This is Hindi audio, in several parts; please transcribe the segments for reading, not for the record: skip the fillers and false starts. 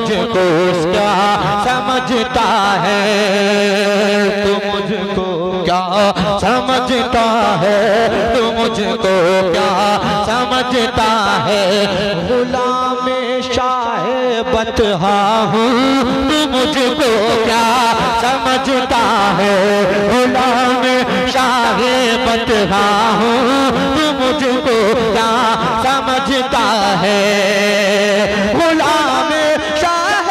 मुझको क्या समझता है, तू मुझको क्या समझता है, तू मुझको क्या समझता है। गुलाम शाह बतहा हूँ, तू मुझको क्या समझता है। गुलाम शाह बतहा हूँ, तू मुझको क्या समझता है। गुलाम शाह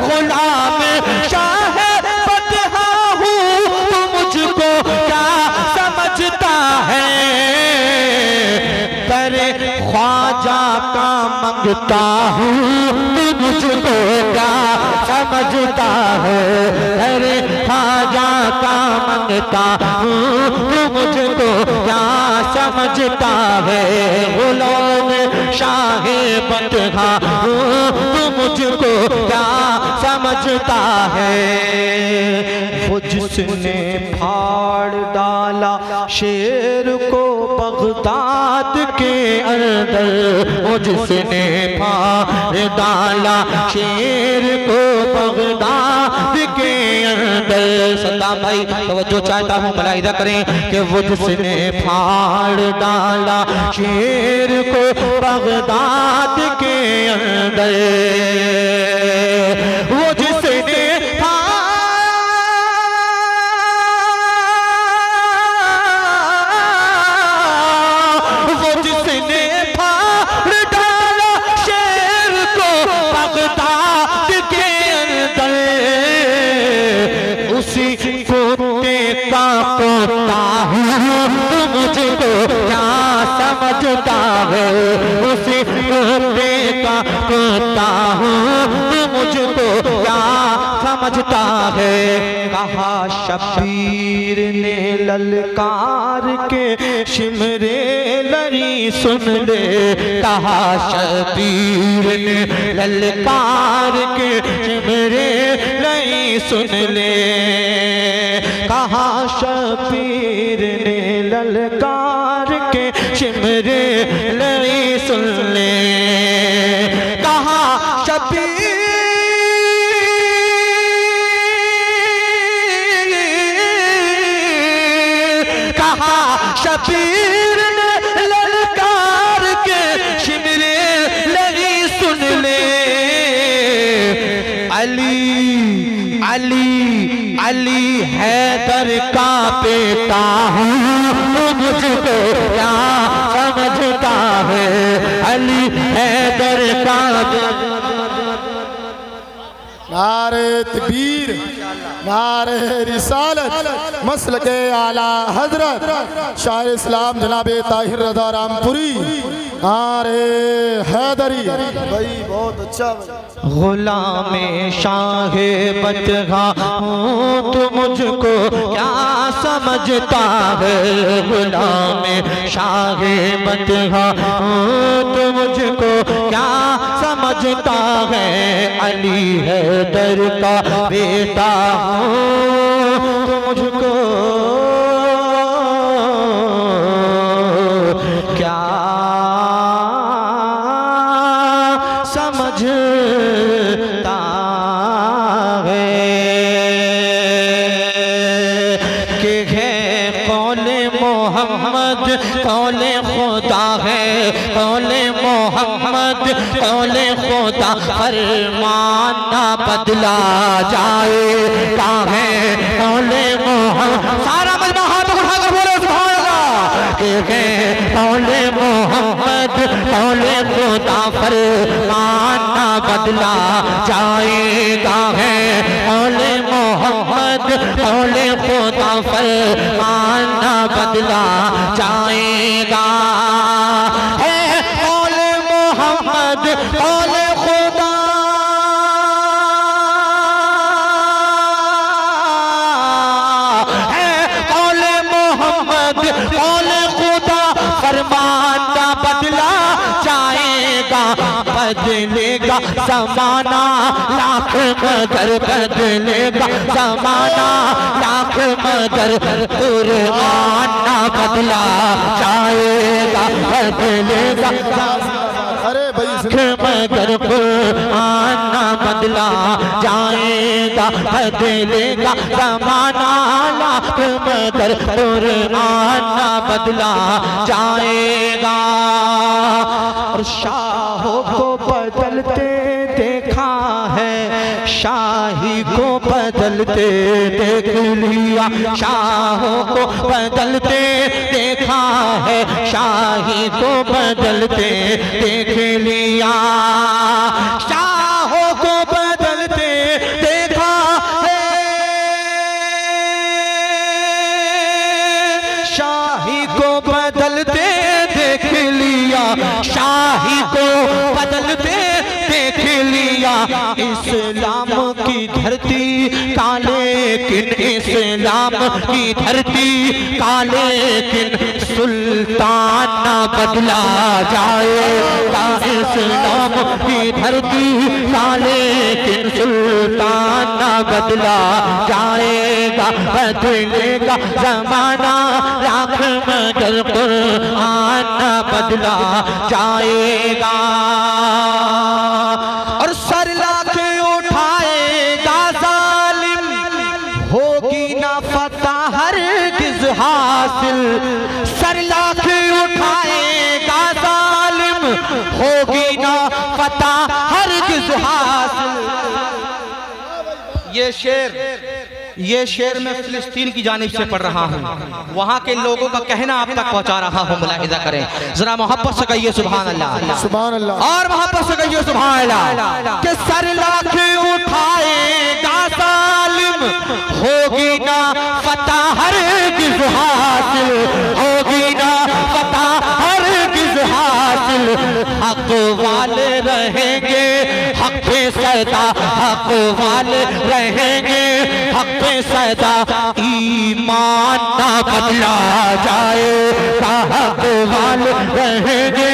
गुलाम शाह बतहा हूँ, तू मुझको क्या समझता है। तेरे ख्वाजा का मंगता हूँ, तू मुझको क्या समझता है। तेरे ख्वाजा का मंगता हूँ, तू मुझको क्या समझता है। गुलाम शाह बतहा हूँ, तू मुझको क्या समझता है। वो जिसने फाड़ डाला शेर को बगदाद के अंदर, वो जिसने फाड़ डाला शेर को बगदाद के अंदर। सद्दाम भाई तवज्जो चाहता हूँ, मुलाहिजा करें कि वो जिसने फाड़ डाला शेर को बगदाद के अंदर, वो जिसने मुझको क्या समझता है। उसी कुत्ते का कुत्ता हूँ, तू मुझको क्या समझता है। कहा शबीर ने ललकार के शिमरे लड़ी सुन ले। कहा शबीर ने ललकार के शिमरे लड़ी सुन ले। कहा शबीर ने ललकार के शिमरे लड़ी सुन ले। कहा शबीर शबीर ने ललकार के शिमरे लड़ी सुन ले। अली अली अली हैदर का बेटा हूँ, मुझको क्या समझता है। अली हैदर का नारे तकबीर, नारे रिसालत, मसलके आला हजरत शाह इस्लाम जनाबे ताहिर रज़ा रामपुरी, नारे हैदरी। भाई बहुत अच्छा। गुलाम शाह बतहा हूँ, तू मुझको क्या समझता है। गुलाम शाह बतहा हूँ, तू मुझको क्या समझता है। अली हैदर का बेटा हूँ, तू मुझको क्या समझता है। कि है कौले मोहम्मद कौले खुदा है। कौले मोहम्मद कौले खुदा फरमान ना बदला जाएगा है। कौले मोहम्मद सारा मजमा हाथ उठाकर बोलो सुभान अल्लाह। कि है कौले मोहम्मद कौले खुदा फरमान ना बदला जाएगा है। कौले मोहम्मद कौले खुदा फरमान ना बदला जाएगा है। कौले मोहम्मद कौले खुदा है। कौले मोहम्मद कौले खुदा फरमान ना बदला जाएगा। बदलेगा ज़माना लाख मगर बदलेगा ज़माना लाख मगर कुरान ना बदला जाएगा। बदलेगा अरे भाई मगर कुरान ना बदला जाएगा, बदलेगा ज़माना लाख मगर कुरान ना बदला जाएगा। और शाहों को बदलते देखा है, शाही को बदलते देख लिया, शाहों को बदलते देखा है, शाही को बदलते देख लिया, शाहों को बदलते देखा है, शाही को बदलते देख लिया, शाही को बदलते देख लिया। इस्लाम की धरती काले किन, इस्लाम की धरती काले किन, सुल्तान ना बदला जाएगा। इस्लाम की धरती काले किन, सुल्तान ना बदला जाएगा, बदलेगा ज़माना लाख मगर कुरान ना बदला जाएगा। और सर लाख उठाएगा जालिम, होगी ना फतह हरगिज़ हासिल, सर लाख उठाएगा जालिम, होगी ना फतह हरगिज़ हासिल। ये शेर मैं फिलिस्तीन की जानिब से पढ़ रहा हूँ, वहाँ के लोगों का कहना आप तक पहुँचा रहा हूँ। मुलाहिज़ा करें जरा, मोहब्बत से कहिए सुभान अल्लाह, सुभान अल्लाह, और मोहब्बत से कहिए सुभान अल्लाह। कि सर लाख उठाएगा जालिम, होगी ना फतह हरगिज़ हासिल, होगी ना फतह हरगिज़ हासिल। हक वाले रहेंगे हक पे सदा, हक वाले रहेंगे हक पे सदा, ईमान ना बदला जाएगा, हक वाले रहेंगे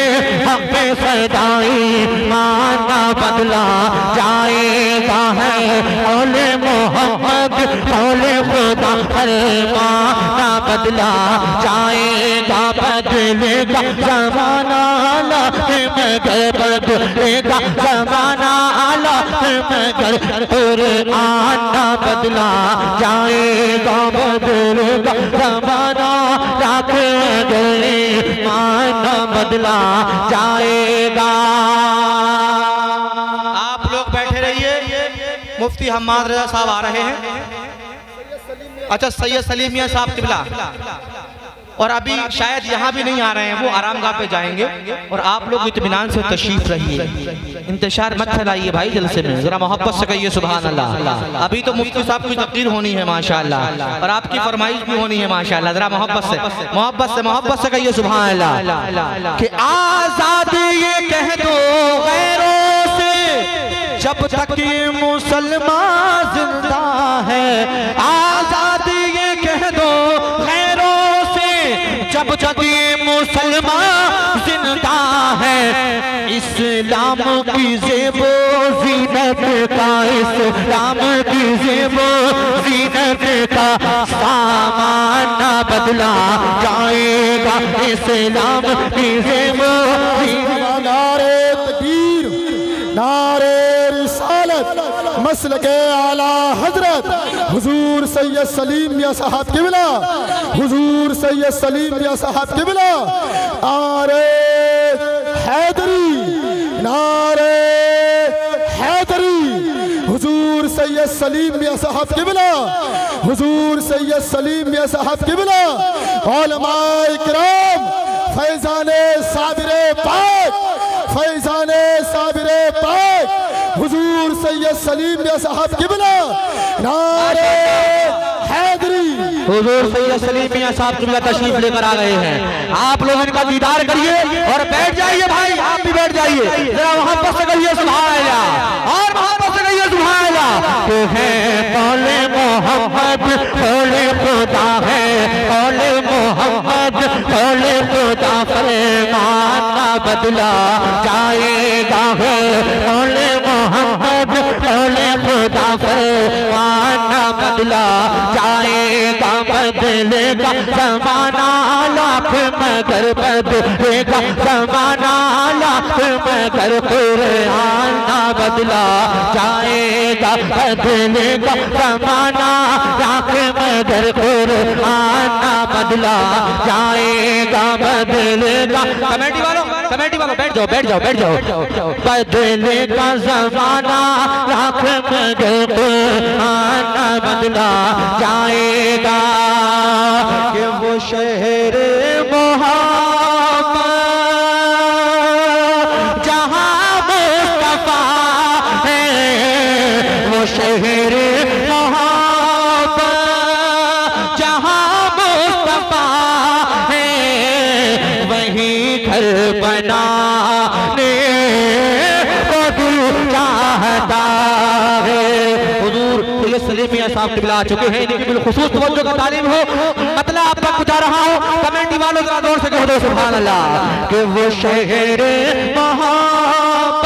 हक पे सदा, ईमान ना बदला जाएगा। है औले मोहम्मद औले खुदा, फरमान ना बदला जाएगा, बदलेगा ज़माना लाख मगर, बदलेगा ज़माना लाख मगर कुरान ना बदला जाएगा, बदलेगा ज़माना लाख मगर ईमान ना बदला जाएगा। आप लोग बैठे रहिए, मुफ्ती हम्माद रज़ा साहब आ रहे हैं। अच्छा, सैयद सलीम मियां साहब किबला, और अभी शायद यहाँ भी नहीं आ रहे हैं, वो आरामगाह पे जाएंगे। और आप लोग इत्मीनान से तशरीफ रहिए, इंतजार मत फैलाइए भाई जलसे में, जरा मोहब्बत से कहिए सुभान अल्लाह। अभी तो मुफ्ती साहब की तकरीर होनी है माशाअल्लाह, और आपकी फरमाइश भी होनी है माशाअल्लाह। जरा मोहब्बत से कहिए सुभान अल्लाह। कि आजाद ये कह दो गैरों से, जब तक ये मुसलमान जिंदा है, आजाद ये कह दो गैरों से, जब तक ये मुसलमान जिंदा है। इस्लाम की ज़ेबो ज़ीनत का, इस्लाम की ज़ेबो ज़ीनत का सामान ना बदला जाएगा, इस्लाम की ज़ेबो ज़ीनत। नारे तकबीर, नारे रिसालत, मसलके आला हजरत हुजूर सैयद सलीम मियां साहब किबला, हुजूर सैयद सलीम मियां साहब किबला। नारे हैदरी, नारे हैदरी, हुजूर सैयद सलीम मियां साहब किबला, हुजूर सैयद सलीम मियां साहब किबला। उलमाए किराम, फैज़ाने साबिरे पाक, फैज़ाने साबिरे पाक, हुजूर सैयद सलीम मियां साहब किबला। नारे हैदरी, हुजूर सैयद सलीम मियां साहब किबला तशरीफ लेकर आ गए हैं। आप लोग इनका दीदार करिए और बैठ जाइए भाई, आप भी बैठ जाइए। जरा मोहब्बत से कहिए सुभान अल्लाह, और मोहब्बत से कहिए सुभान अल्लाह। तो है कौले मोहम्मद कौले खुदा है, कौले मोहम्मद कौले खुदा, फरमान ना बदला जाएगा। है कौले मोहम्मद कौले खुदा, फरमान ना बदला जाएगा, बदलेगा ज़माना लाख मगर बदलेगा ज़माना, लाख मगर कुरान ना बदला जाएगा, बदलेगा ज़माना, लाख मगर कुरान ना बदला जाएगा, बदलेगा। कमेटी वालों बैठ जाओ बैठ जाओ बैठ जाओ। बदलेगा ज़माना, लाख मगर कुरान ना बदला जाएगा। कि वो शहर मोहब्बत जहाँ मुस्तफा है, वो शहर मोहब्बत जहाँ मुस्तफा है, वहीं घर बनाने को दिल चाहता है। हुजूर सैयद सलीम मियां साहब क़िबला आ चुके हैं, इनकी बिलखुसूस तवज्जो की तालीम हो। मतलब आप तक बता रहा हूँ, कमेटी वालों का जोर से कह दो सुभान अल्लाह। कि वो शहर मोहब्बत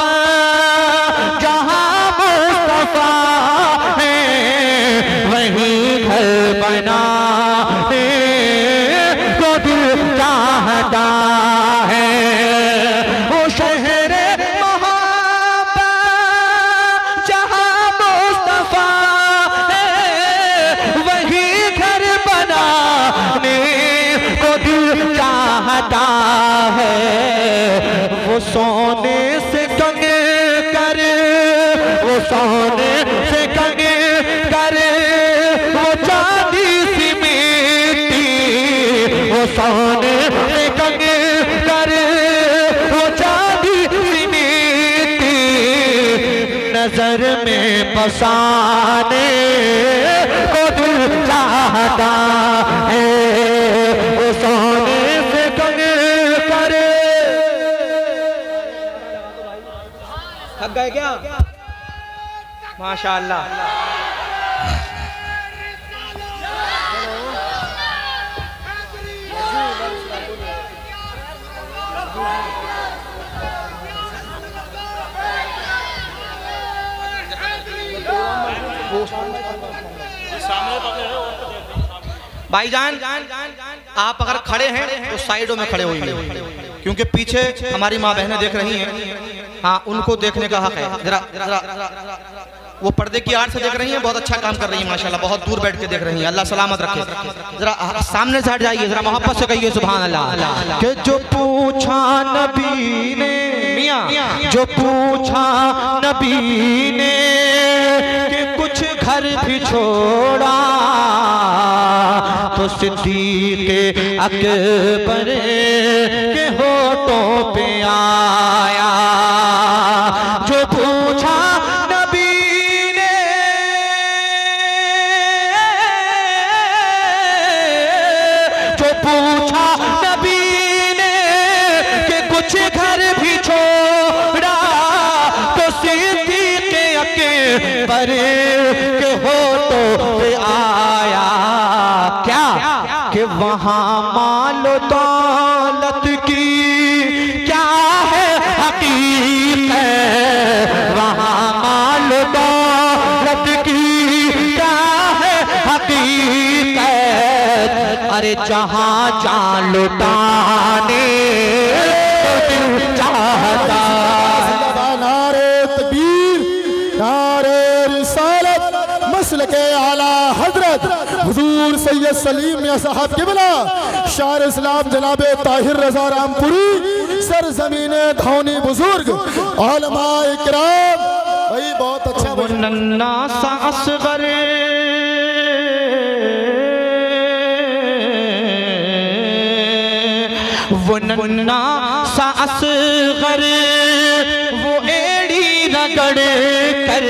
जहाँ मुस्तफा है, वहीं घर बनाने को दिल चाहता है। वो शहर मोहब्बत जहाँ मुस्तफा है, वहीं घर बनाने को दिल चाहता है। वो सोने से कंगे करे, वो सोने से कंगे करे, वो चांदी सी मिट्टी, वो सोने से कंगे करे, वो चांदी सी मिट्टी, नजर में बसाने को दिल चाहता है। वो सोने से कंगे करे। थक गए क्या? माशाअल्लाह। भाईजान आप अगर खड़े हैं तो साइडों में खड़े होइए, क्योंकि पीछे हमारी माँ बहनें देख रही हैं। हाँ, उनको देखने का हक है। जरा वो पर्दे की आड़ से देख रही हैं, बहुत अच्छा काम कर रही हैं माशाल्लाह, बहुत दूर बैठ के देख रही हैं। अल्लाह सलामत रखे। जरा सामने से हट जाइए, जरा मोहब्बत से कहिए सुभान अल्लाह। कि जो पूछा नबी ने मियां, जो पूछा नबी ने कि कुछ घर भी छोड़ा, तो सिद्दीक़ अकबर के होठों पे आया। जो पूछा नबी ने, जो पूछा नबी ने कि कुछ घर भी छोड़ा, तो सिद्दीक़ अकबर के होठों पे आया। क्या कि वहाँ माल दौलत की क्या है हकीकत, वहाँ माल दौलत की क्या है हकीकत। अरे जहाँ जान लुटाने को दिल चाहता। नारे तकबीर, नारे रिसालत, मसलके आला हजरत हुजूर सैयद सलीम मियां साहब क़िबला शायर इस्लाम जनाब ताहिर रज़ा रामपुरी, सरज़मीने धौनी बुजुर्ग उलमाए इकराम। भाई बहुत अच्छा नन्ना सा असग़र वो नन्ना सा असग़र वो एड़ी रगड़ कर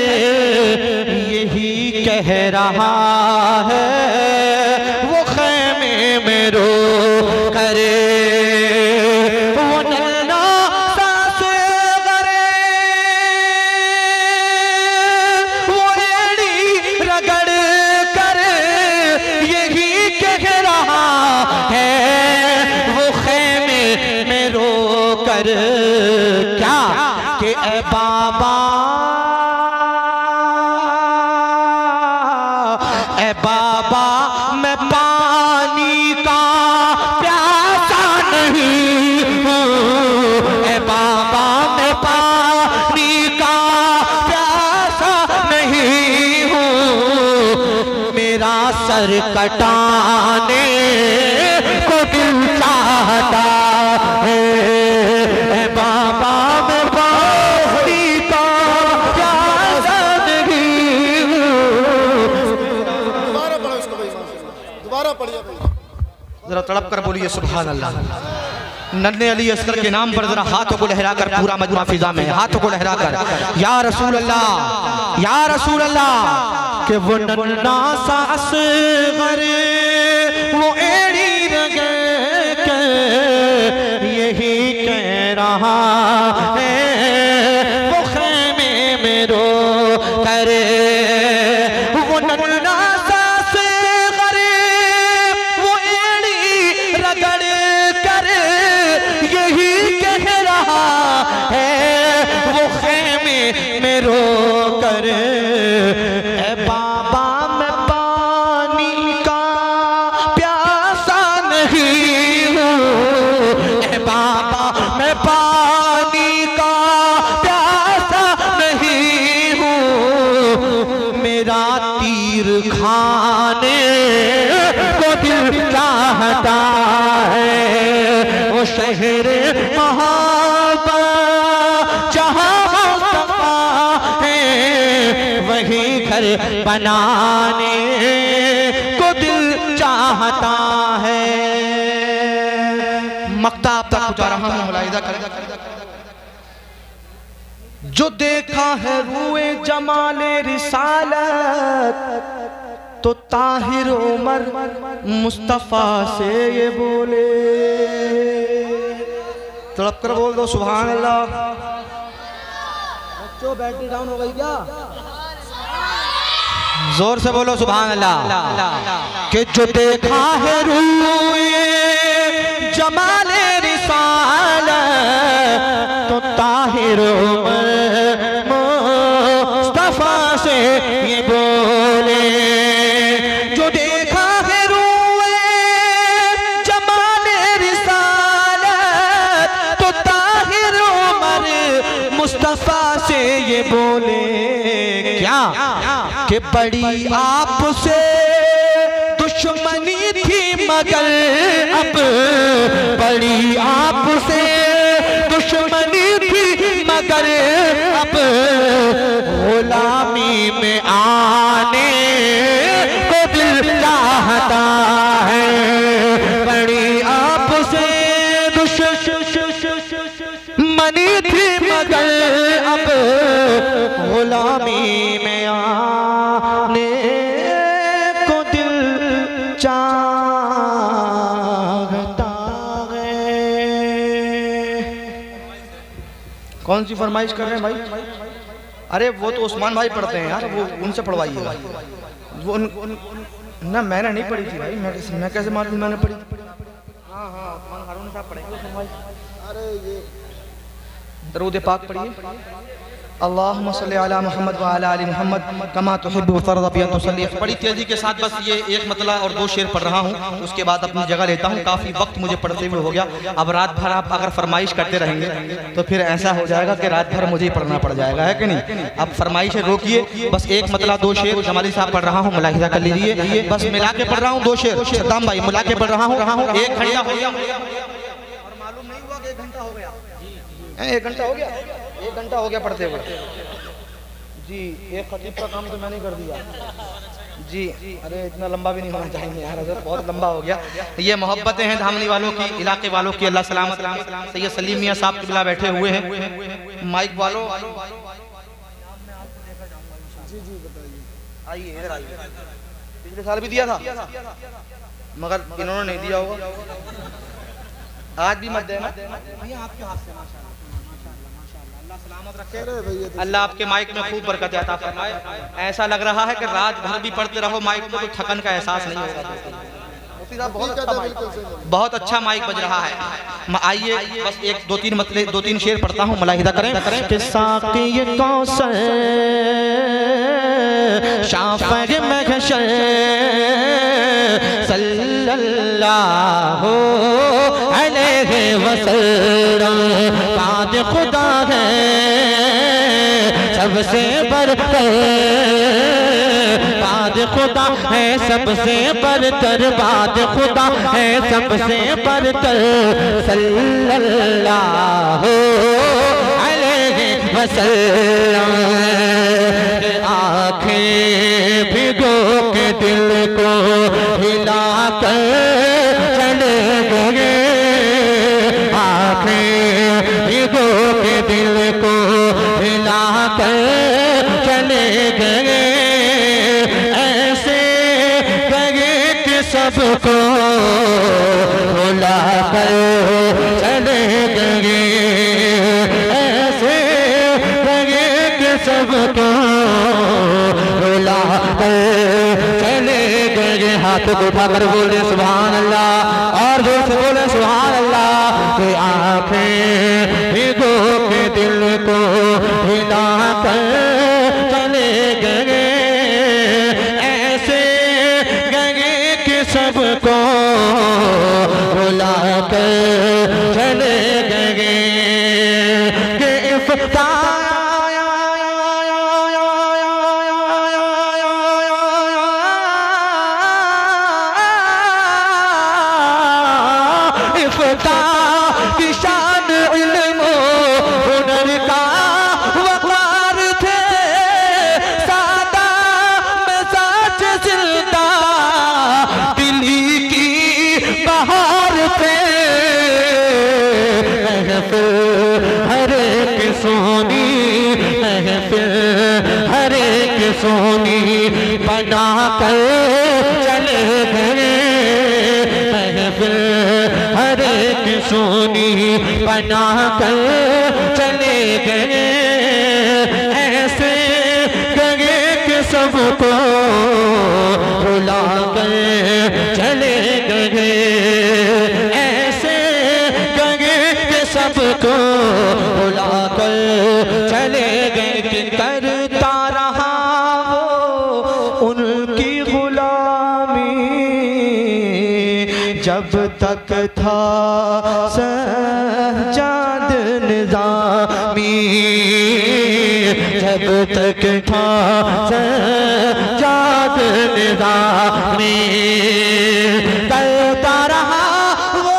यही कह रहा है, वो खैमे में रो करे। वो नन्ना सा असग़र वो एड़ी रगड़ कर यही कह रहा है, वो खैमे में रो कर। क्या कि ए बाबा, ए बाबा मैं पानी का प्यासा कटाने को दिल चाहता है। बाबा में पानी का प्यासा नहीं। दोबारा पढ़ो इसको भाई, दोबारा पढ़िए भाई, जरा तड़प कर बोलिए सुभान अल्लाह। नन्हे अली अस्कर के नाम पर जरा हाथों को लहराकर पूरा मजमा फिजा में हाथों को लहराकर या रसूल अल्लाह, या रसूल अल्लाह। कि वो नन्ना सा असगर वो एड़ी रगे के यही कह रहा है वो खेमे में रो करे। वो नन्ना सा असगर वो एड़ी रगड़ कर यही कह रहा है वो खेमे में रो कर। ए बाबा मैं पानी का प्यासा नहीं हूँ। ए बाबा मैं पानी का प्यासा नहीं हूँ। मेरा तीर खाने को दिल चाहता है। वो शहर मोहब्बत जहाँ मुस्तफा है वही घर बनाने को दिल चाहता है। मक्ताब तक पहुंचा रहा हूं, मुलाहिजा करें। जो देखा है रूए जमाले रिसालत तो ताहिर उमर मुस्तफा से ये बोले। तड़प कर बोल दो सुभान अल्लाह। बच्चों बैटरी डाउन हो गई क्या? जोर से बोलो सुभान अल्लाह। कि जो देखा है रूए जमाले रिसालत तो ताहिर उमर मुस्तफा से ये बोले। जो देखा है रूए जमाले रिसालत तो ताहिर उमर मुस्तफा से ये बोले। क्या कि बड़ी आपसे दुश्मनी थी मगर अब बड़ी आपसे दुश्मनी थी मगर अब गुलामी में आने को दिल चाहता है। बड़ी आपसे दुश्मनी थी मगर अब गुलामी में आने को दिल चाहता है। कौन सी फरमाइश कर रहे हैं भाई? अरे वो तो उस्मान भाई पढ़ते हैं यार, वो उनसे पढ़वाइएगा। वो ना मैंने नहीं पढ़ी थी भाई, मैं कैसे मालूम मैंने पढ़ी? हाँ हाँ उस्मान हारून साहब पढ़ेंगे फरमाइश। अरे ये दरूद पाक पढ़िए। अल्लाहुम्मा सल्ली अला मुहम्मद व अला आलि मुहम्मद कमा तुहिब्बु व तर्ज़ा बिअन तुसल्ली। बड़ी तेजी के साथ बस ये एक मतला और दो शेर पढ़ रहा हूँ, उसके बाद अपनी जगह लेता हूँ। काफ़ी वक्त मुझे पढ़ते हुए हो गया। अब रात भर आप अगर फरमाइश करते रहेंगे तो फिर ऐसा हो जाएगा कि रात भर मुझे ही पढ़ना पड़ जाएगा, है कि नहीं? अब फरमाइश रोकिए, बस एक मतला दो शेर जमाली साहब पढ़ रहा हूँ, मुलाहिजा कर लीजिए। बस मिला के पढ़ रहा हूँ दो शेर, सद्दाम भाई मिला के पढ़ रहा हूँ। 1 घंटा हो गया और मालूम नहीं हुआ कि 1 घंटा हो गया। 1 घंटा हो गया, 1 घंटा हो गया पढ़ते हुए जी। एक खतीब का काम तो मैंने कर दिया जी। अरे इतना लंबा भी नहीं होना चाहिए यार, बहुत लंबा हो गया। ये मोहब्बतें हैं धामनी वालों की, इलाके वालों की। अल्लाह सलामत। सैयद सलीम मियां साहब किबला बैठे हुए हैं। माइक वालों आइए, इधर आइए। पिछले साल भी दिया था मगर इन्होंने नहीं दिया होगा, आज भी मत देना भैया। आपके हाथ से माशाल्लाह अल्लाह सलामत रखे। अल्लाह आपके माइक में खूब बरकत अता फरमाए। ऐसा लग रहा है कि रात भर भी पढ़ते रहो माइक में तो थकन का एहसास नहीं होगा। बहुत अच्छा माइक बज रहा है। आइए बस 2-3 शेर पढ़ता हूँ, मुलाहिदा करें। साक़ी कौसर शाफ़िर महशर सल्लल्लाहु अलैहि वसल्लम बाद खुदा है सबसे बढ़कर। बाद खुदा है सबसे बरतर, बाद खुदा है सबसे बरतर, सल्लल्लाहु अलैहि वसल्लम। आँखें भिगो के दिल को हिला कर चले गए, आँखें भिगो के दिल को हिला कर चले गए, ऐसे गए कि सबको रुला कर चले गए, ऐसे गए कि सबको रुला कर चले गए। हाथ उठाकर बोले सुभान अल्लाह, और जोर से बोले सुभान अल्लाह। कि आँखें भिगो के दिल को हिला कर चले गए, ऐसे गए कि सबको रुला कर चले गए। कि की शान इल्म हुनर का वक़ार थे, सादा मज़ाज जिंदा दिली की बहार पे, महफिल हर एक सोनी, महफिल हर एक सोनी बना कर चले गए, महफिल हर एक सोनी बना कर चले गए, ऐसे गए कि सबको रुला कर चले गए, ऐसे गए कि सबको रुला कर चले गए। कि करता रहा वो उनकी गुलामी, जब तक था सज्जाद निज़ामी, जब तक था सज्जाद निज़ामी, करता रहा वो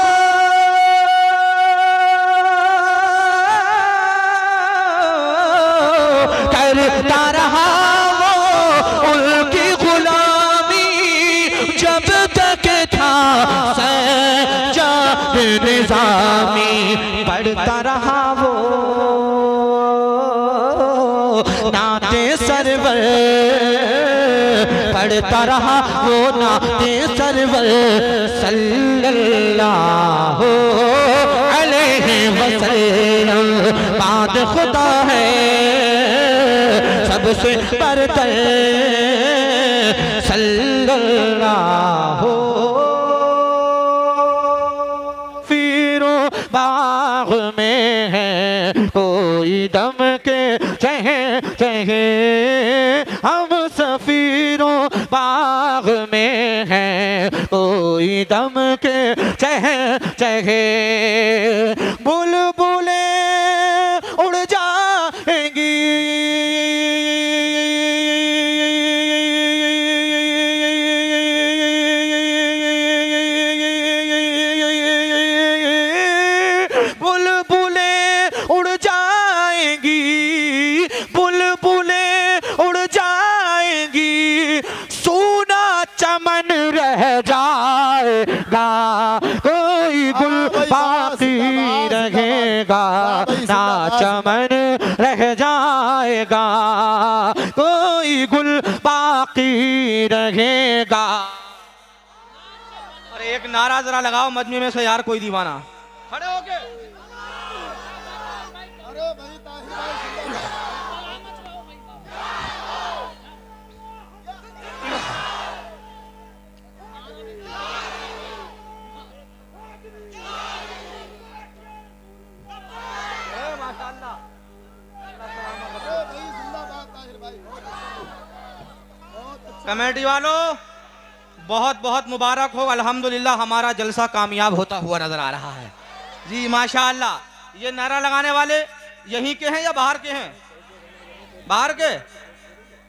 करता रहा वो उनकी गुलामी, जब तक था सज्जाद निज़ामी, पढ़ता रहा वो नाते सरवर, पढ़ता रहा वो नाते सरवर, सल्लल्लाहु अलैहि वसल्लम। बाद खुदा है सबसे बरतर, सल्लल्लाहु बाग में है कोई दम के चहे चहे, हम सफीरों बाग में है कोई दम के चहे चहे, बुलबुले उड़ जाएंगी, जाएगा कोई गुल बाकी रहेगा, ना चमन रह जाएगा, कोई गुल बाकी रहेगा। और एक नारा जरा लगाओ मजमे में से यार कोई दीवाना, खड़े होके। अरे भाई ताहिर भाई कमेटी वालों बहुत बहुत मुबारक हो, अल्हम्दुलिल्लाह हमारा जलसा कामयाब होता हुआ नजर आ रहा है जी, माशाअल्लाह। ये नारा लगाने वाले यहीं के हैं या बाहर के हैं? बाहर के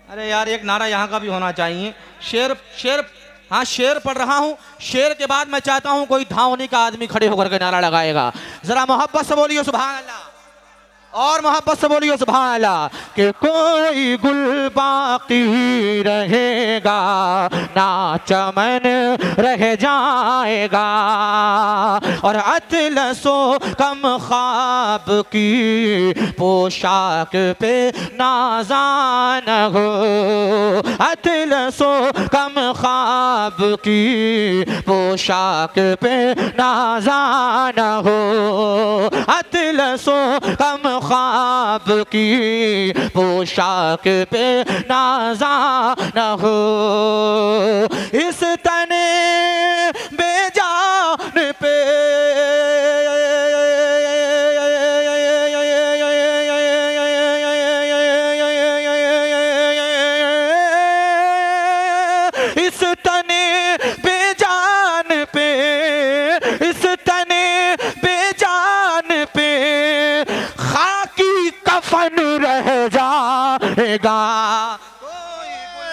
अरे यार एक नारा यहाँ का भी होना चाहिए। शेर शेर, हाँ शेर पढ़ रहा हूँ, शेर के बाद मैं चाहता हूँ कोई धावनी का आदमी खड़े होकर के नारा लगाएगा। जरा मोहब्बत से बोलिए सुभान अल्लाह, और मोहब्बत से बोलिए सुभान अल्लाह। कि कोई गुल बाकी रहेगा ना चमन रह जाएगा, और अतलसो कम ख्वाब की पोशाक पे नाज़ान हो, अतलसो कम ख्वाब की पोशाक पे नाज़ान हो, अतलसो कम ख्वाब की पोशाक पे नाज़ा न हो। इस तने बेजान पे इस तने बेजान पे, इस तने बेजान पे खाकी कफन रह जाएगा।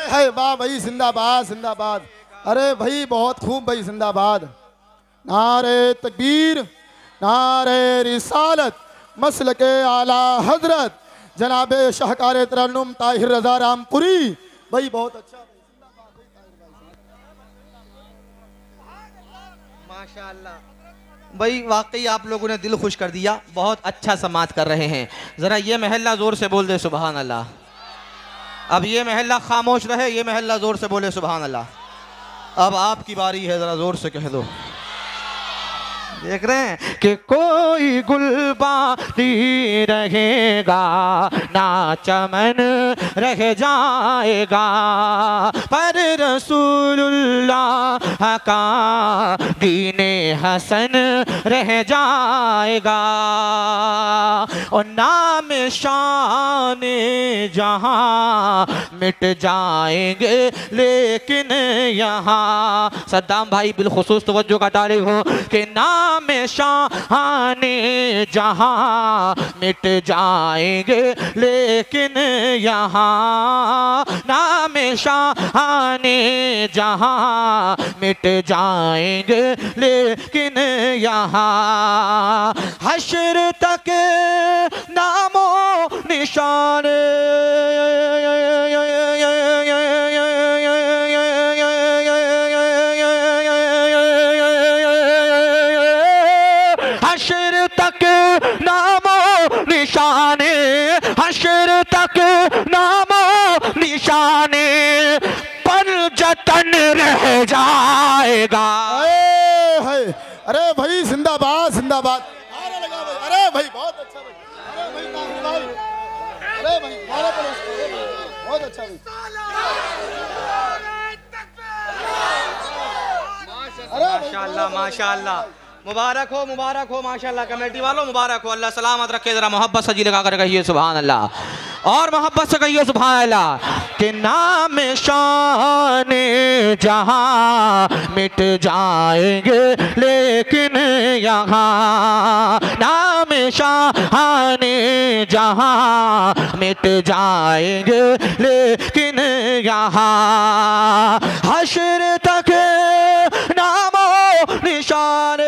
है वाह भाई, जिंदाबाद जिंदाबाद। अरे भाई बहुत खूब भाई, जिंदाबाद। नारे तकबीर, नारे रिसालत, मसलके आला हजरत जनाब शाहकार तरन्नुम ताहिर रजा रामपुरी भाई, बहुत अच्छा माशाअल्लाह भाई, वाकई आप लोगों ने दिल खुश कर दिया, बहुत अच्छा समात कर रहे हैं। ज़रा ये महल्ला ज़ोर से बोल दे सुभान अल्लाह। अब ये महल्ला खामोश रहे, ये महल्ला ज़ोर से बोले सुभान अल्लाह। अब आपकी बारी है, ज़रा ज़ोर से कह दो। देख रहे हैं कि कोई गुल बाकी रहेगा ना चमन रह जाएगा, पर रसूलुल्लाह का दीने हसन रह जाएगा, और नाम शान जहां मिट जाएंगे लेकिन यहाँ। सद्दाम भाई बिलखुसूस तवज्जो का तालिब हो कि नाम शान जहां मिट जाएंगे लेकिन यहाँ, नाम शान जहां मिट जाएंगे लेकिन यहाँ। हश्र तक नामो निशान हश्र तक नामो निशाने, हश्र तक नामो निशाने पर जतन रह जाएगा। अरे भाई जिंदाबाद जिंदाबाद, नारा लगा भाई। अरे भाई बहुत अच्छा भाई, अरे भाई ताहिर भाई, अरे भाई नारा पड़ो उसको, अरे भाई बहुत अच्छा भाई। माशाअल्लाह माशाअल्लाह, मुबारक हो माशाअल्लाह। कमेटी वालों मुबारक हो, अल्लाह सलामत रखे। जरा मोहब्बत से जी लगा कर कहिए सुभान अल्लाह, और मोहब्बत से कहिए सुभान अल्लाह। कि नाम शान जहां मिट जाएंगे लेकिन यहाँ, नाम शान जहां मिट जाएंगे लेकिन यहाँ। हश्र तक नामो निशान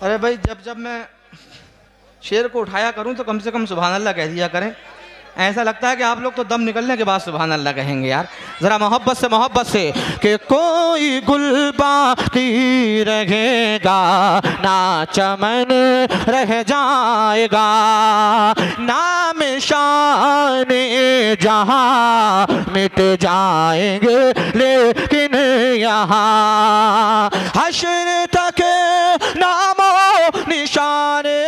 अरे भाई जब जब मैं शेर को उठाया करूं तो कम से कम सुभान अल्लाह कह दिया करें। ऐसा लगता है कि आप लोग तो दम निकलने के बाद सुभान अल्लाह कहेंगे यार। ज़रा मोहब्बत से कि कोई गुल बाकी रहेगा ना चमन रह जाएगा, नाम शान जहां मिट जाएंगे लेकिन यहाँ। हश्र तक नामो निशाने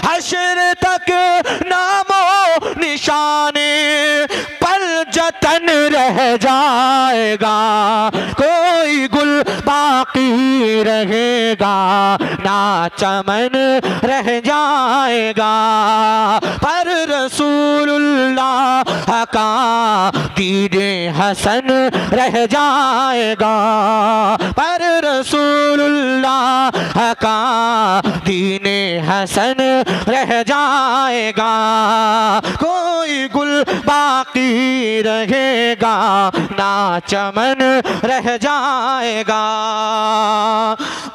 हश्र तक नामो निशाने पर जतन रह जाएगा, कोई गुल बाकी रहेगा ना चमन रह जाएगा। पर रसूलुल्लाह का दीने हसन रह जाएगा, पर रसूलुल्लाह का दीने हसन रह जाएगा, कोई गुल बाकी रहेगा ना चमन रह जाएगा।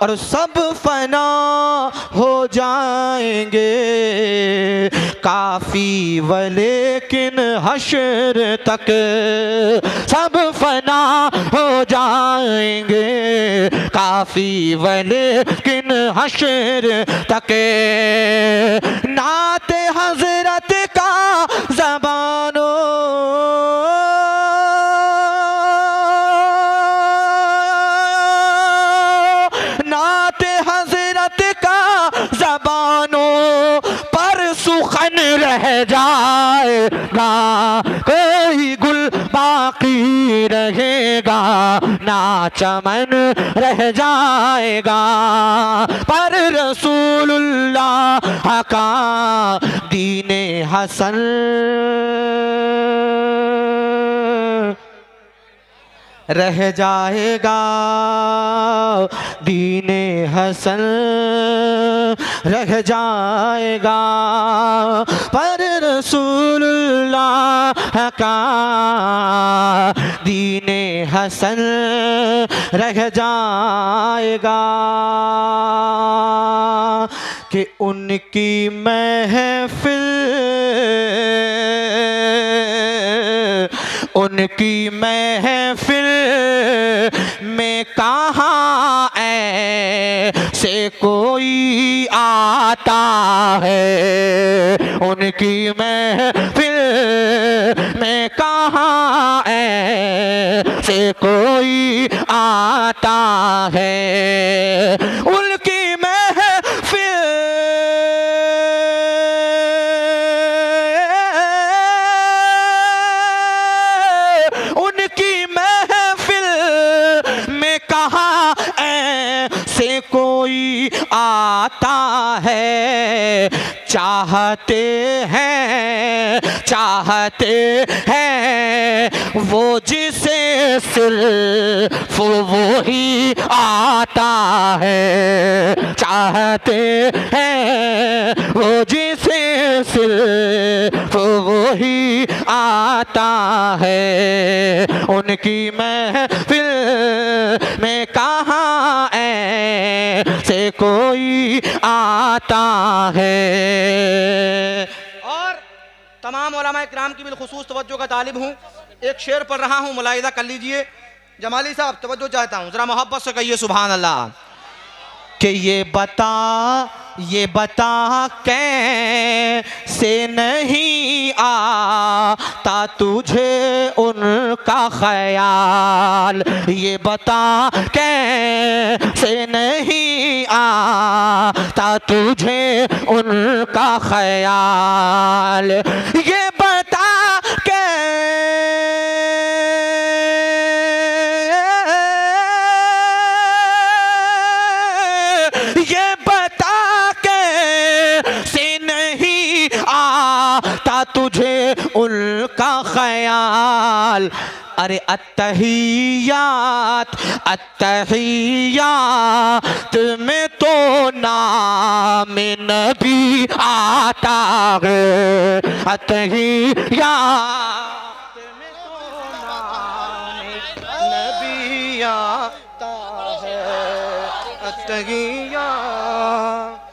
और सब फना हो जाएंगे काफी वलेकिन हश्र तक, सब फना हो जाएंगे काफी वलेकिन हश्र तक। नाते हजरत का ज़बानो नाते हजरत का ज़बानो पर सुखन रह जाएगा, कोई गुल बाकी रहेगा ना चमन रह जाएगा। पर रसूलुल्लाह का दीने हसन रह जाएगा, दीने हसन रह जाएगा। पर रसूलुल्लाह का दीने हसन रह जाएगा। कि उनकी महफिल उनकी महफिल में कहाँ ऐसे कोई आता है, उनकी महफिल में कहाँ ऐसे कोई आता है। उनकी कोई आता है, चाहते हैं वो जिसे सिर्फ वो ही आता है, चाहते हैं वो जिसे सिर्फ वो ही आता है। उनकी महफिल में कहाँ ऐसे कोई आता है। और तमाम उलमा इकराम की बिलखुसूस तवज्जो का तालिब हूँ। एक शेर पढ़ रहा हूँ, मुलाहिज़ा कर लीजिए। जमाली साहब तवज्जो चाहता हूँ, ज़रा मोहब्बत से कहिए सुभान अल्लाह। कि ये बता कैसे नहीं आता तुझे उनका ख्याल, ये बता कैसे नहीं आता तुझे उनका ख्याल, ये बता तुझे उनका ख्याल। अरे अत्तहियात में तो नाम नबी आता है, अत्तहियात में तो नाम नबी आता है, अत्तहियात।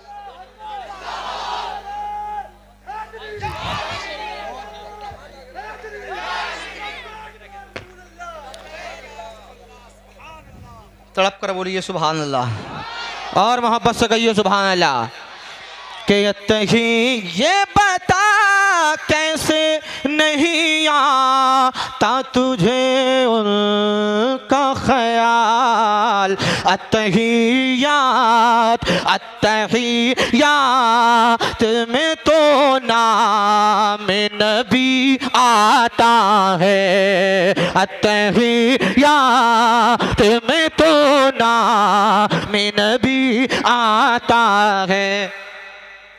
तड़प कर बोलिए सुभान अल्लाह, और मोहब्बत से कहिए सुभान अल्लाह। कि ये बता कैसे नहीं आता तुझे उनका ख्याल, अत्तहियात में तो नाम नबी आता है, अत्तहियात में तो नाम नबी आता है।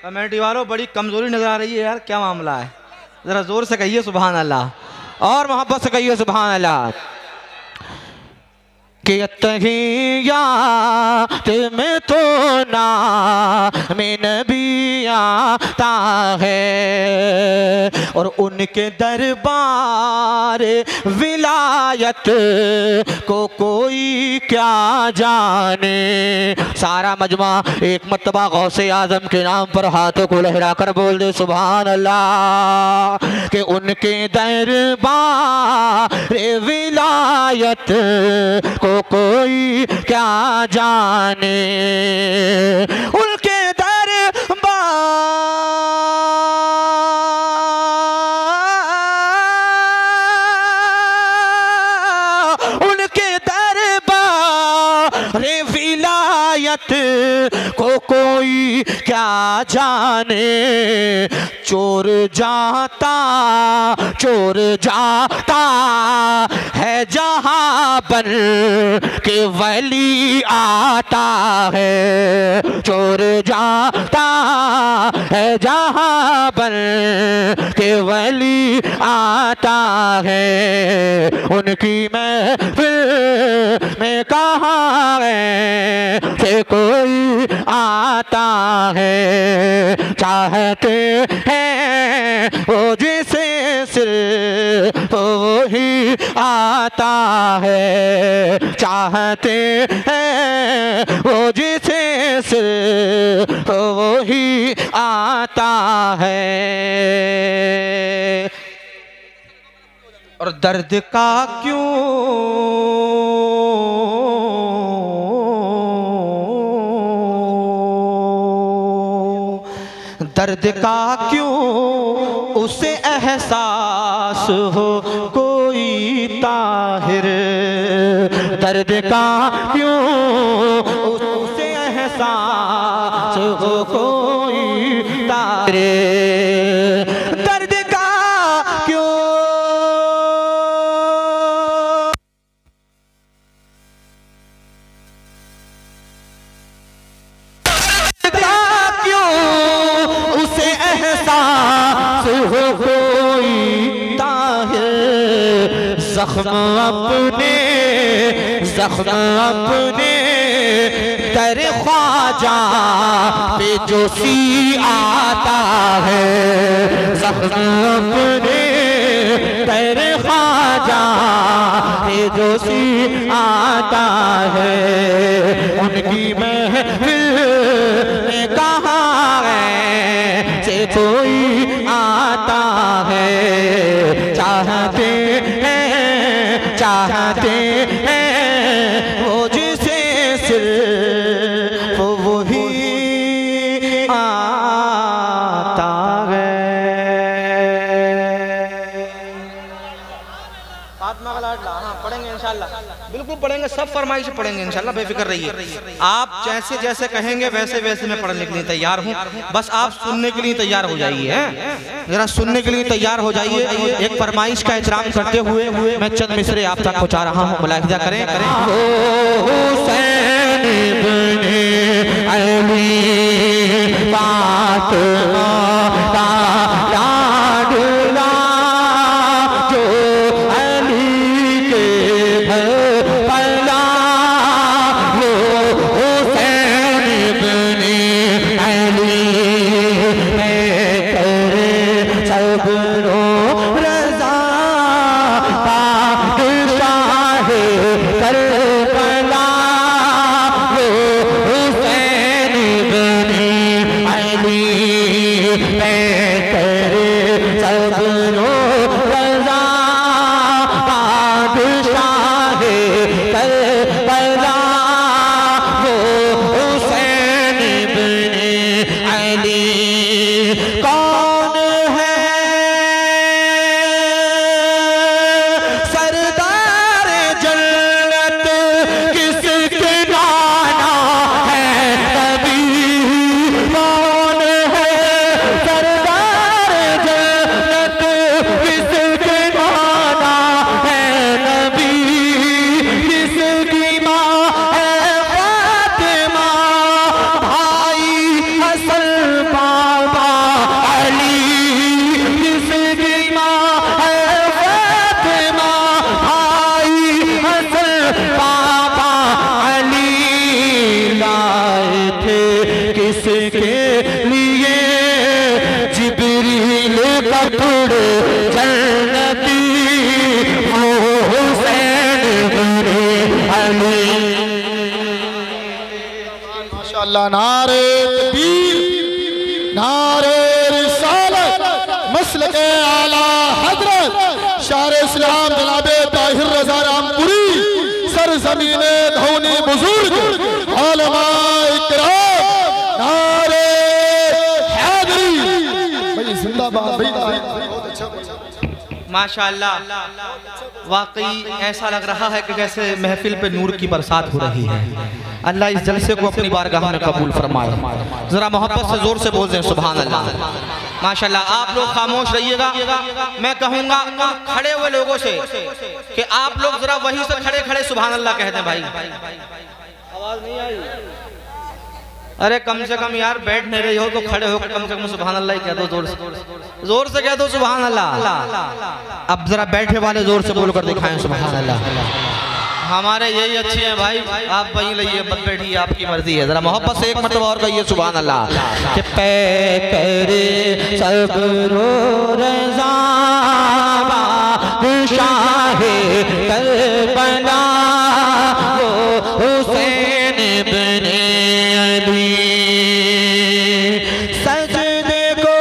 कमेटी वालों बड़ी कमजोरी नजर आ रही है यार, क्या मामला है? जरा जोर से कहिए सुभान अल्लाह और मोहब्बत से कहिए सुभान अल्लाह। कि अत्तहियात में तो नाम नबी आता है, और उनके दरबार विलायत को कोई क्या जाने। सारा मजमा एक मर्तबा गौसे आजम के नाम पर हाथों को लहरा कर बोल दे सुभान अल्लाह। कि उनके दरबार विलायत को कोई क्या जाने, उनके दरबार विलायत को कोई क्या जाने। चोर जाता है जहां बन के वली आता है, चोर जाता है जहां बन के वली आता है। उनकी महफिल में कहाँ है से कोई आता है, चाहते हैं वो जिसे सिर्फ वही आता है, चाहते हैं वो जिसे सिर्फ वही आता है। और दर्द का क्यों दर्द का क्यों उसे एहसास हो कोई ताहिर, दर्द का क्यों उसे एहसास हो कोई ताहिर, दर्द का क्यों जख्म अपने दर ख्वाजा पे जो सी आता है, जख्म अपने दर ख्वाजा पे जो सी आता है। उनकी महफिल में कहाँ है से कोई आता है, चाहते हैं वो जिसे सिर्फ वही आता है। हाँ पढ़ेंगे इंशाल्लाह, बिल्कुल पढ़ेंगे, सब फरमाइश पढ़ेंगे इंशाल्लाह, बेफिक्र रहिए। आप जैसे जैसे कहेंगे वैसे वैसे मैं पढ़ने के लिए तैयार हूँ, बस आप सुनने के लिए तैयार हो जाइए, जरा सुनने के लिए तैयार हो जाइए। एक फरमाइश का एहतराम करते हुए मैं चंद मिसरे आप तक पहुँचा रहा हूँ, मुलाहिजा करें। हुसैन इब्ने अली फातिमा का लाडला जो अली के घर पला, वो हुसैन इब्ने अली तेरे सबरो रज़ा बादशाह करबला, वो हुसैन इब्ने अली तेरे सबरो रज़ा बादशाह करबला, वो हुसैन इब्ने अली। कौन है सरदार जन्नत किसके नाना है कभी, कौन है सरदार टुकड़े जन्नती वो हुसैन इब्ने अली। माशाअल्लाह। नारे तकबीर, नारे रिसालत, मसलके आला हजरत शार इस्लाम जनाबे ताहिर रज़ा रामपुरी, सरज़मीने धौनी बुजुर्ग उलमा इकराम, नारे हैदरी भाई जिंदाबाद भाई। माशाअल्लाह, वाकई ऐसा लग रहा है कि जैसे महफिल पे नूर की बरसात हो रही है। अल्लाह इस जलसे को अपनी बारगाह में कबूल फरमाए। जरा मोहब्बत से जोर से बोल दें सुभान अल्लाह। माशाअल्लाह। आप लोग खामोश रहिएगा। मैं कहूँगा खड़े हुए लोगों से कि आप लोग जरा वहीं से खड़े खड़े सुभान अल्लाह कह दें। भाई आवाज नहीं आई? अरे कम से कम यार बैठ नहीं रही हो तो खड़े होकर कम से कम सुभान अल्लाह कह दो। जोर से कह दो सुभान अल्लाह। अब जरा बैठे वाले जोर से बोलकर दिखाएं सुभान अल्लाह। हमारे यही अच्छे हैं भाई, आप वहीं रहिए, मत बैठिए, आपकी मर्जी है। जरा मोहब्बत से एक मरतबा और कहिए सुभान अल्लाह। कि पै करे सब्रो रज़ा शाहे करबला वो हुसैन इब्ने अली। सजदे को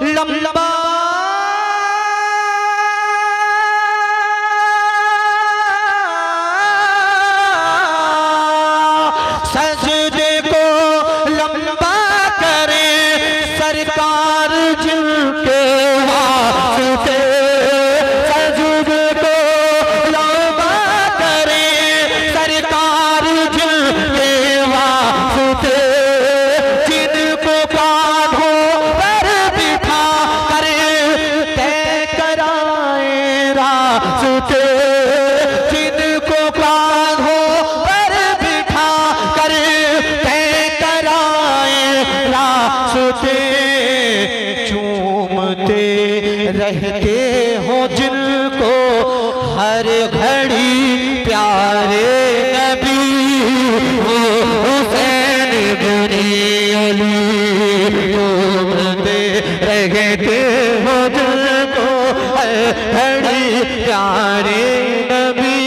लंबा सजदे को लंबा करे सरकार जिनके वास्ते। सजदे को लंबा करे सरकार जिनके वास्ते। जिनको कांधों पर बिठा करे तय कराए रास्ते। जिनको कांधों पर बिठा करे तय कराए रास्ते। चूमते रहते हो जिनको हर घड़ी प्यारे नबी वो हुसैन इब्ने अली। चूमते रहते हो जिनको हर घड़ी प्यारे नबी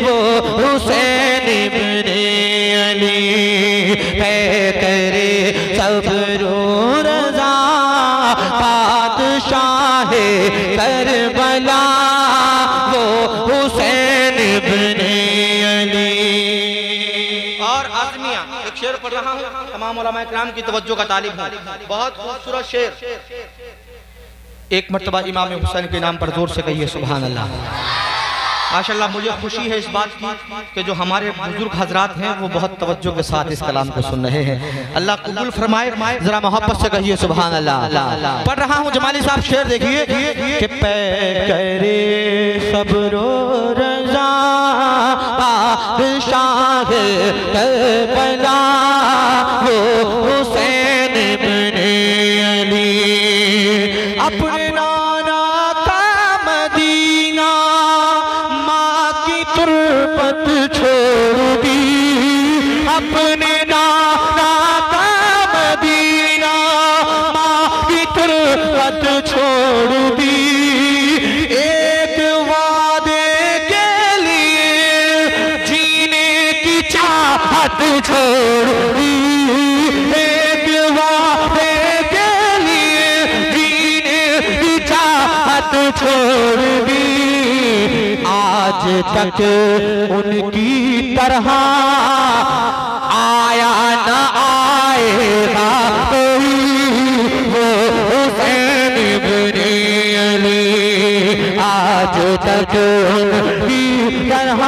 वो हुसैन इब्ने अली। है करे सब्रो रज़ा बादशाह करबला वो हुसैन इब्ने अली। और आज़मिया एक शेर पढ़ रहा हूँ, तमाम उलमा इकराम की तवज्जो का तालिब हूँ। बहुत खूबसूरत शेर। एक मर्तबा इमाम हुसैन के नाम पर जोर से कहिए सुभान अल्लाह। माशाअल्लाह, मुझे खुशी है इस बात की कि जो हमारे बुजुर्ग हजरात हैं वो बहुत तवज्जो के साथ इस कलाम को सुन रहे हैं। अल्लाह कबूल फरमाए। जरा मोहब्बत से कहिए सुभान अल्लाह। पढ़ रहा हूँ जमाली साहब शेर देखिए कि पै करे सब्रो रज़ा बादशाह करबला वो हुसैन इब्ने अली। अपने नाना का मदीना माँ की तुरबत छोड़ूंगी। अपने नाना का मदीना माँ की तुरबत छोड़ूंगी। एक वादे के लिए जीने की चाहत छोड़ूंगी। एक वादे के लिए जीने की चाहत छोड़ूंगी। आज तक उनकी तरह आया न आएगा कोई वो हुसैन इब्ने अली। आज तक उनकी तरह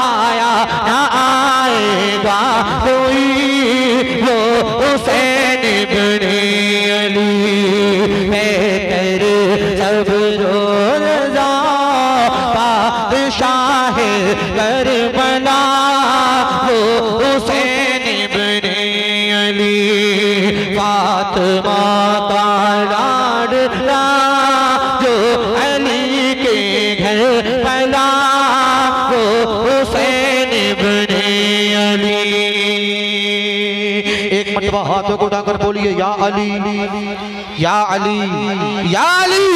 आया न आएगा कोई वो हुसैन इब्ने अली। है कर सब्रो रज़ा बादशाह करबला वो हुसैन इब्ने अली। फातिमा का लाडला जो अली के घर पला वो हुसैन इब्ने अली। एक मरतबा हाथों को उठाकर बोलिए या अली या अली या अली।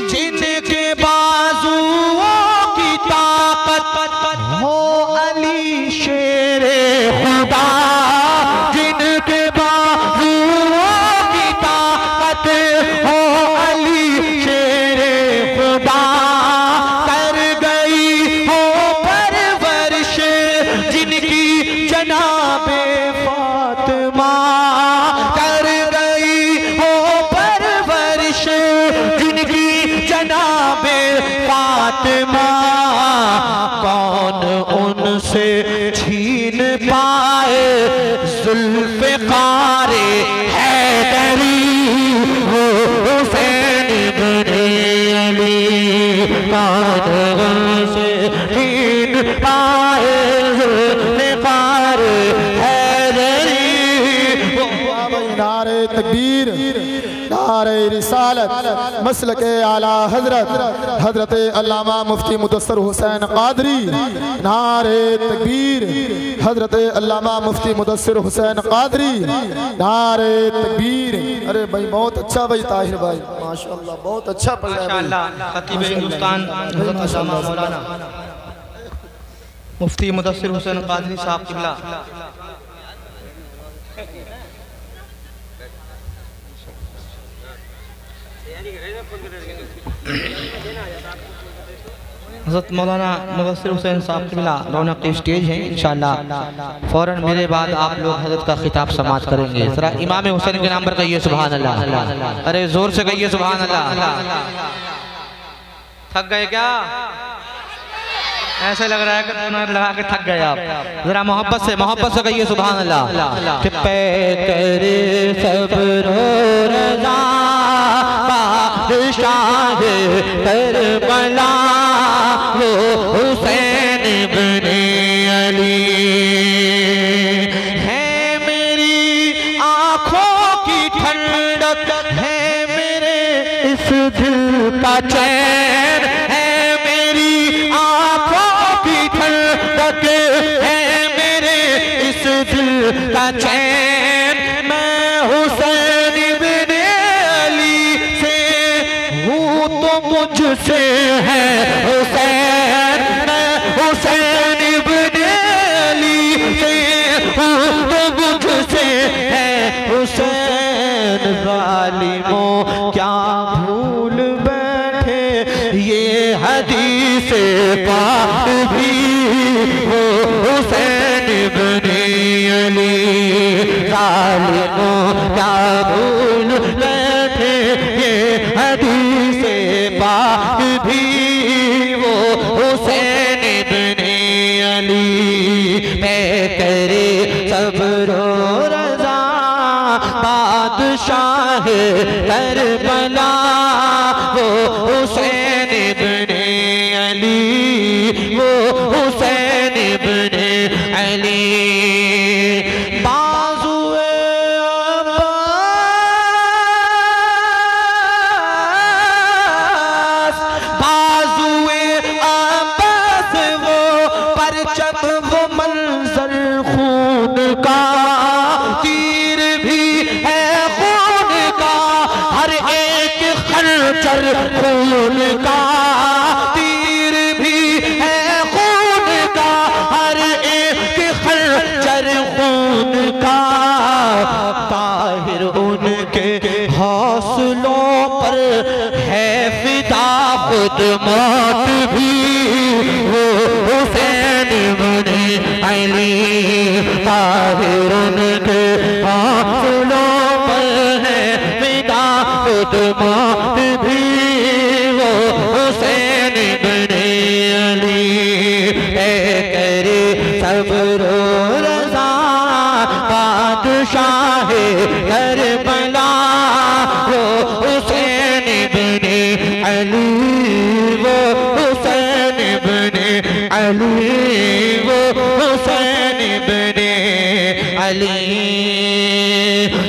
जिनके बाजुओं की ताकत हो अली शेरे खुदा, जिनके बाजुओं की ताकत हो अली शेरे खुदा, कर गई हो परवरिश जिनकी जनाबे फातिमा, कर गई हो परवरिश जिनकी जनाबे फातिमा। कौन उनसे छीन पाए जुल्फ़िकारे हैदरी, वो हुसैन इब्ने अली। कौन उनसे छीन पाए जुल्फ़िकारे हैदरी। नारे तकबीर, नारे रिसालत, मसलक आला हजरत हजरत अल्लामा मुफ्ती मुदस्सिर हुसैन कादरी। नारे तकबीर, हजरत अल्लामा मुफ्ती मुदस्सिर हुसैन कादरी। नारे तकबीर। अरे भाई बहुत अच्छा भाई ताहिर भाई, माशाअल्लाह बहुत अच्छा पढ़ रहा है माशाअल्लाह। खतीब हिंदुस्तान हज़रत अल्लामा मौलाना मुफ्ती मुदस्सिर हुसैन कादरी साहब क़िबला। हज़रत मौलाना मुदस्सिर हुसैन साहब क़िबला रौनक के स्टेज हैं। इंशाअल्लाह फ़ौरन मेरे बाद आप लोग हज़रत का खिताब समाप्त करेंगे। ज़रा इमाम हुसैन के नाम पर कहिए सुभान अल्लाह। अरे जोर से कहिए सुभान अल्लाह। थक गए क्या? ऐसे लग रहा है कि तुमने लगा के थक गए आप। जरा मोहब्बत से कहिए सुभान अल्लाह। करे सब्र रज़ा बादशाह करबला, वो हुसैन इब्ने अली है। मेरी आँखों की ठंडक है, मेरे इस दिल का चैन है। मेरी आँखों की ठंडक है, मेरे इस दिल का चैन। मैं हुसैन इब्ने अली से हूँ तो मुझसे है हुसैन। मैं हुसैन इब्ने अली से हूँ तो मुझसे है हुसैन। ज़ालिमों क्या भूल बैठे ये हदीस पाक भी, वो हुसैन इब्ने अली। ज़ालिमों क्या भूल बैठे ये हदीस पाक भी, वो हुसैन इब्ने अली। मैं करे सब्र रज़ा बादशाह करबला, वो हुसैन इब्ने अली, वो हुसैन इब्ने अली। वो मंजर खून का, तीर भी है खून का, हर एक खंजर खून का। तीर भी है खून का, हर एक खंजर खून का। ताहिर उनके हौसलों पर है फिदा खुद मौत भी, वो हुसैन इब्ने अली। ताहिर उनके हौसलों पर है फिदा खुद मौत भी, वो हुसैन इब्ने अली। करे सब्र रज़ा बादशाह करबला, वो हुसैन इब्ने अली, वो हुसैन इब्ने अली, वो हुसैन इब्ने अली।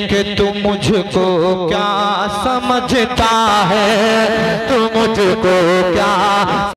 कि तू मुझको क्या समझता है, तू मुझको क्या